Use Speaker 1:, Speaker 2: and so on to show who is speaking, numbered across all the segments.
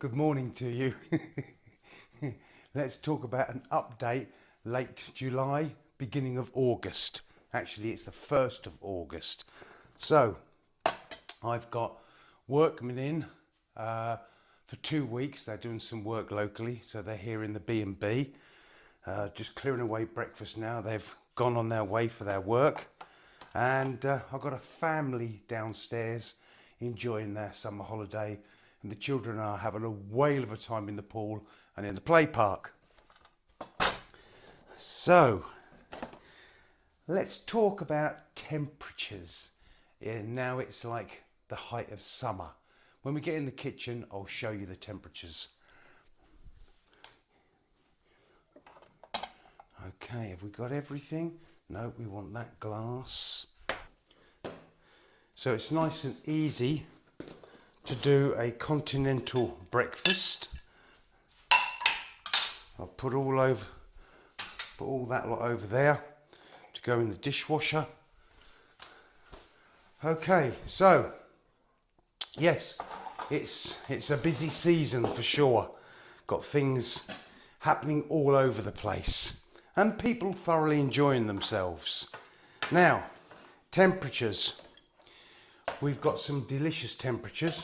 Speaker 1: Good morning to you. Let's talk about an update late July, beginning of August. Actually, it's the 1st of August. So, I've got workmen in for 2 weeks. They're doing some work locally, so they're here in the B&B. Just clearing away breakfast now. They've gone on their way for their work. And I've got a family downstairs enjoying their summer holiday. And the children are having a whale of a time in the pool and in the play park. So, let's talk about temperatures. Yeah, now it's like the height of summer. When we get in the kitchen, I'll show you the temperatures. Okay, have we got everything? No, we want that glass. So it's nice and easy to do a continental breakfast. I'll put all that lot over there to go in the dishwasher. Okay, so yes, it's a busy season for sure. Got things happening all over the place and people thoroughly enjoying themselves. Now, temperatures. We've got some delicious temperatures.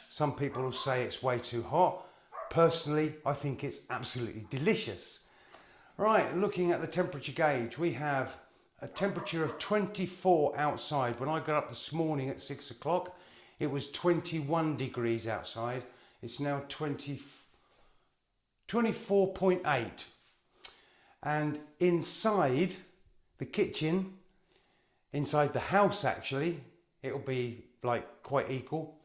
Speaker 1: Some people will say it's way too hot. Personally, I think it's absolutely delicious. Right, looking at the temperature gauge, we have a temperature of 24 outside. When I got up this morning at 6 o'clock, it was 21 degrees outside. It's now 24.8. And inside the kitchen, inside the house actually, it'll be like quite equal.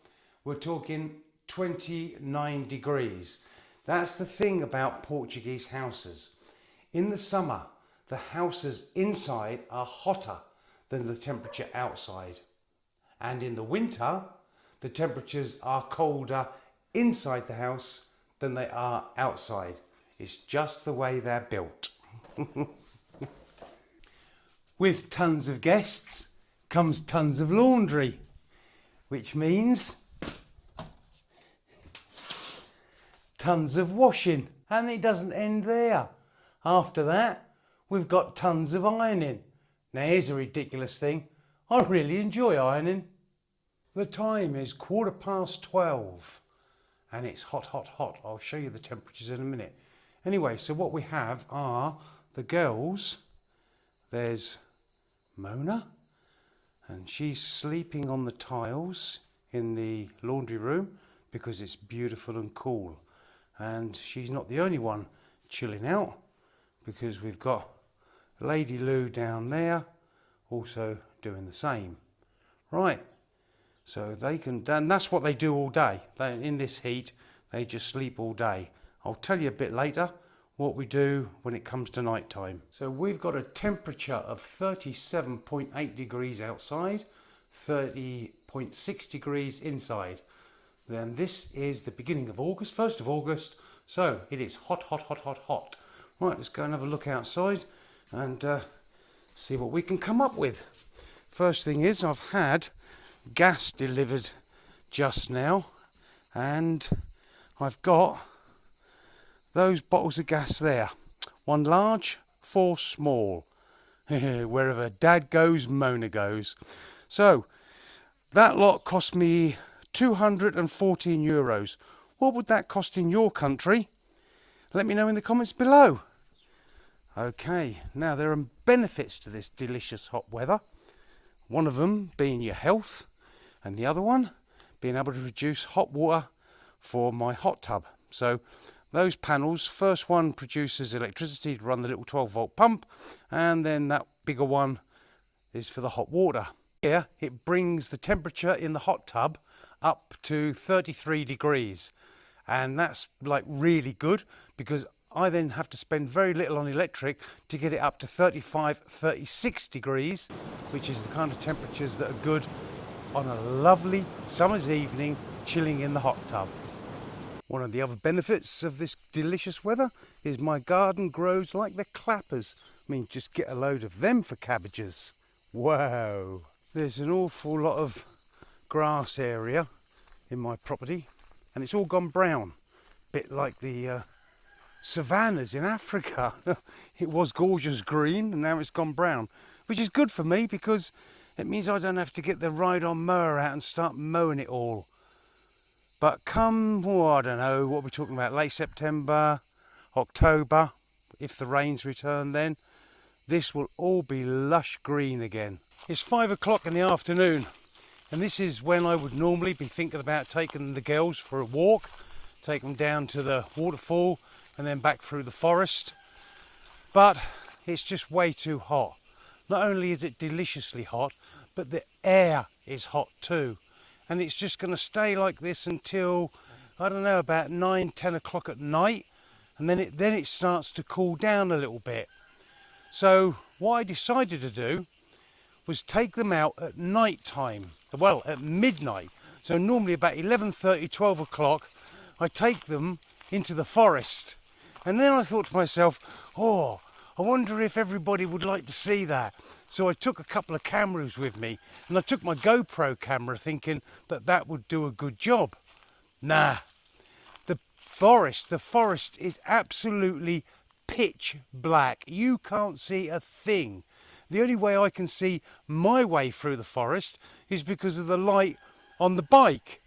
Speaker 1: We're talking 29 degrees. That's the thing about Portuguese houses. In the summer, the houses inside are hotter than the temperature outside. And in the winter, the temperatures are colder inside the house than they are outside. It's just the way they're built. With tons of guests comes tons of laundry, which means tons of washing, and it doesn't end there. After that, we've got tons of ironing. Now here's a ridiculous thing. I really enjoy ironing. The time is 12:15 and it's hot, hot, hot. I'll show you the temperatures in a minute. Anyway, so what we have are the girls. There's Mona, and she's sleeping on the tiles in the laundry room because it's beautiful and cool. And she's not the only one chilling out, because we've got Lady Lou down there also doing the same. Right, so they can, and that's what they do all day. In this heat, they just sleep all day. I'll tell you a bit later what we do when it comes to night time. So we've got a temperature of 37.8 degrees outside, 30.6 degrees inside. Then this is the beginning of August, 1st of August, so it is hot, hot, hot, hot, hot. Right, let's go and have a look outside and see what we can come up with. First thing is, I've had gas delivered just now, and I've got those bottles of gas there. 1 large, 4 small. Wherever Dad goes, Mona goes. So, that lot cost me 214 euros. What would that cost in your country? Let me know in the comments below. Okay, now there are benefits to this delicious hot weather. One of them being your health, and the other one being able to produce hot water for my hot tub. So those panels, first one produces electricity to run the little 12-volt pump, and then that bigger one is for the hot water. Here it brings the temperature in the hot tub up to 33 degrees, and that's like really good, because I then have to spend very little on electric to get it up to 35, 36 degrees, which is the kind of temperatures that are good on a lovely summer's evening chilling in the hot tub. One of the other benefits of this delicious weather is my garden grows like the clappers. I mean, just get a load of them for cabbages. Wow! There's an awful lot of grass area in my property, and it's all gone brown. bit like the savannas in Africa. It was gorgeous green and now it's gone brown, which is good for me because it means I don't have to get the ride-on mower out and start mowing it all. But come, I don't know, what we're talking about, late September, October, if the rains return then, this will all be lush green again. It's 5 o'clock in the afternoon, and this is when I would normally be thinking about taking the girls for a walk, take them down to the waterfall and then back through the forest. But it's just way too hot. Not only is it deliciously hot, but the air is hot too. And it's just going to stay like this until, I don't know, about 9, 10 o'clock at night. And then it starts to cool down a little bit. So what I decided to do was take them out at night time. Well, at midnight. So normally about 11:30, 12 o'clock, I take them into the forest. And then I thought to myself, oh, I wonder if everybody would like to see that. So I took a couple of cameras with me, and I took my GoPro camera thinking that that would do a good job. Nah, the forest is absolutely pitch black. You can't see a thing. The only way I can see my way through the forest is because of the light on the bike.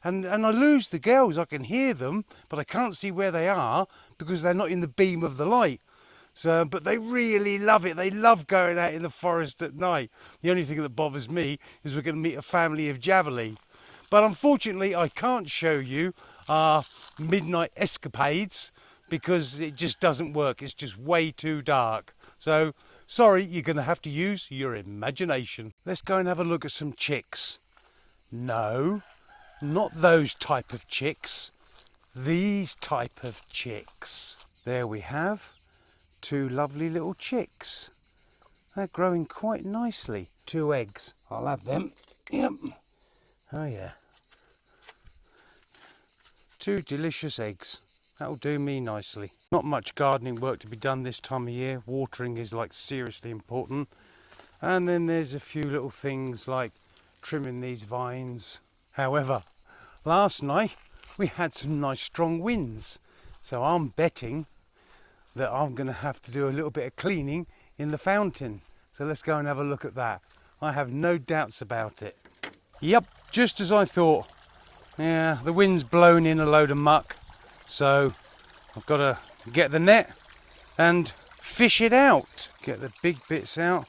Speaker 1: And I lose the girls, I can hear them, but I can't see where they are because they're not in the beam of the light. So, but they really love it. They love going out in the forest at night. The only thing that bothers me is we're going to meet a family of javeli. But unfortunately, I can't show you our midnight escapades because it just doesn't work. It's just way too dark. So, sorry, you're going to have to use your imagination. Let's go and have a look at some chicks. No, not those type of chicks. These type of chicks. There we have 2 lovely little chicks. They're growing quite nicely. 2 eggs. I'll have them. Yep. Oh yeah. 2 delicious eggs. That'll do me nicely. Not much gardening work to be done this time of year. Watering is like seriously important. And then there's a few little things like trimming these vines. However, last night we had some nice strong winds. So I'm betting that I'm going to have to do a little bit of cleaning in the fountain. So let's go and have a look at that. I have no doubts about it. Yep, just as I thought. Yeah, the wind's blown in a load of muck. So I've got to get the net and fish it out. Get the big bits out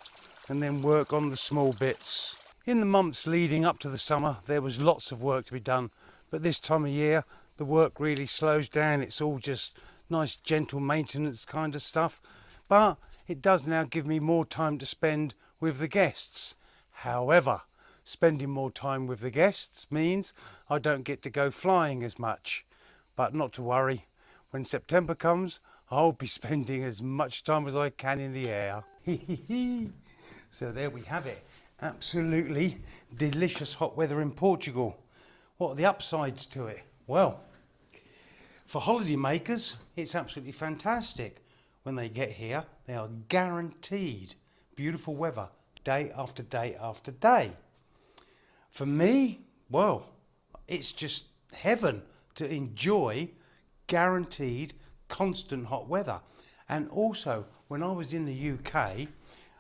Speaker 1: and then work on the small bits. In the months leading up to the summer, there was lots of work to be done. But this time of year, the work really slows down. It's all just nice, gentle maintenance kind of stuff. But it does now give me more time to spend with the guests. However, spending more time with the guests means I don't get to go flying as much. But not to worry, when September comes, I'll be spending as much time as I can in the air. So there we have it. Absolutely delicious hot weather in Portugal. What are the upsides to it? Well, for holiday makers, it's absolutely fantastic. When they get here, they are guaranteed beautiful weather day after day after day. For me, well, it's just heaven to enjoy guaranteed constant hot weather. And also, when I was in the UK,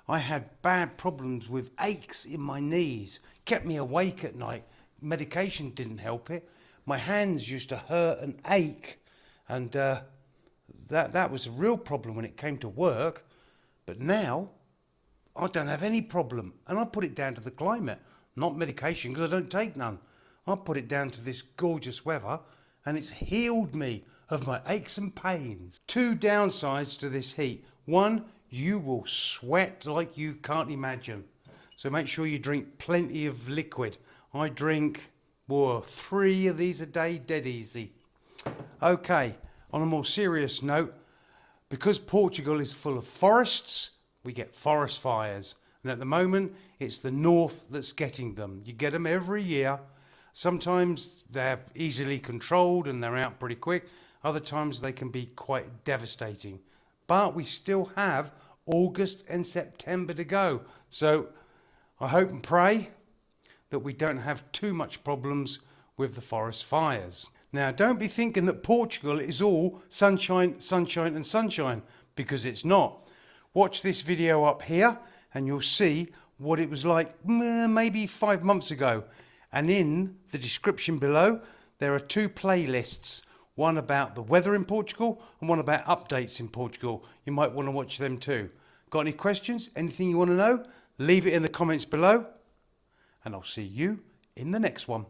Speaker 1: I had bad problems with aches in my knees, kept me awake at night. Medication didn't help it. My hands used to hurt and ache, and that was a real problem when it came to work. But now I don't have any problem, and I put it down to the climate, not medication, because I don't take none. I put it down to this gorgeous weather, and it's healed me of my aches and pains. 2 downsides to this heat. 1, you will sweat like you can't imagine. So make sure you drink plenty of liquid. I drink 3 of these a day, dead easy. Okay, on a more serious note, because Portugal is full of forests, we get forest fires. And at the moment, it's the north that's getting them. You get them every year. Sometimes they're easily controlled and they're out pretty quick. Other times they can be quite devastating. But we still have August and September to go. So I hope and pray that we don't have too much problems with the forest fires. Now, don't be thinking that Portugal is all sunshine, sunshine and sunshine, because it's not. Watch this video up here and you'll see what it was like maybe 5 months ago. And in the description below, there are 2 playlists. One about the weather in Portugal and one about updates in Portugal. You might want to watch them too. Got any questions? Anything you want to know? Leave it in the comments below. And I'll see you in the next one.